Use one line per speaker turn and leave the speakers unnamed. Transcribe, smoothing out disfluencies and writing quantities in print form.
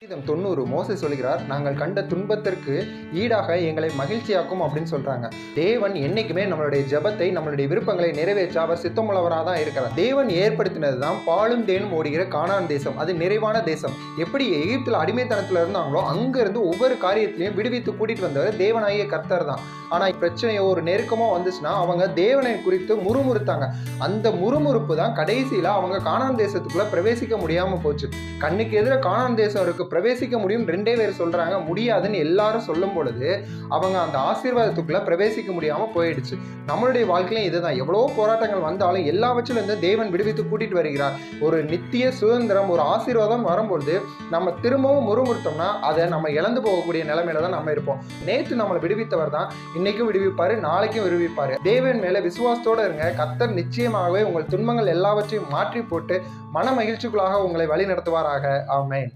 சங்கீதம் 90 மோசே சொல்கிறார், நாங்கள் கண்ட துன்பத்திற்கு ஈடாக எங்களை மகிழ்ச்சியாக்கும் அப்படின்னு சொல்றாங்க. தேவன் என்னைக்குமே நம்மளுடைய ஜெபத்தை, நம்மளுடைய விருப்பங்களை நிறைவேற்ற அவர் சித்தமுள்ளவராக தான் இருக்கிறார். தேவன் ஏற்படுத்தினது தான் பாலும் தேனும் ஓடுகிற கானான் தேசம். அது நிறைவான தேசம். எப்படி எகிப்தில் அடிமைத்தனத்தில் இருந்தாங்களோ அங்கிருந்து ஒவ்வொரு காரியத்திலையும் விடுவித்து கூட்டிட்டு வந்தவர் தேவனாகிய கர்த்தர் தான். ஆனா பிரச்சனையோ ஒரு நெருக்கமோ வந்துச்சுன்னா அவங்க தேவனை குறித்து முறுமுறுத்தாங்க. அந்த முறுமுறுப்பு தான் கடைசியில அவங்க கானான் தேசத்துக்குள்ள பிரவேசிக்க முடியாம போச்சு. கண்ணுக்கு எதிர கானான் தேசம் இருக்கு, பிரவேசிக்க முடியும், ரெண்டே பேர் சொல்றாங்க, முடியாதுன்னு எல்லாரும் சொல்லும் பொழுது அவங்க அந்த ஆசீர்வாதத்துக்குள்ள பிரவேசிக்க முடியாம போயிடுச்சு. நம்மளுடைய வாழ்க்கையிலும் இதுதான். எவ்வளவோ போராட்டங்கள் வந்தாலும் எல்லாவற்றிலும் இருந்து தேவன் விடுவித்து கூட்டிட்டு வருகிறார். ஒரு நித்திய சுதந்திரம், ஒரு ஆசீர்வாதம் வரும்பொழுது நம்ம திரும்பவும் முறுமுறுத்தோம்னா அதை நம்ம இழந்து போகக்கூடிய நிலைமையில தான் நம்ம இருப்போம். நேற்று நம்மளை விடுவித்தவர் தான் இன்னைக்கும் விடுவிப்பாரு, நாளைக்கும் விடுவிப்பாரு. தேவன் மேல விசுவாசத்தோட இருங்க. கர்த்தர் நிச்சயமாகவே உங்கள் துன்பங்கள் எல்லாவற்றையும் மாற்றி போட்டு மன மகிழ்ச்சிக்குள்ளாக உங்களை வழி நடத்துவாராக. ஆமென்.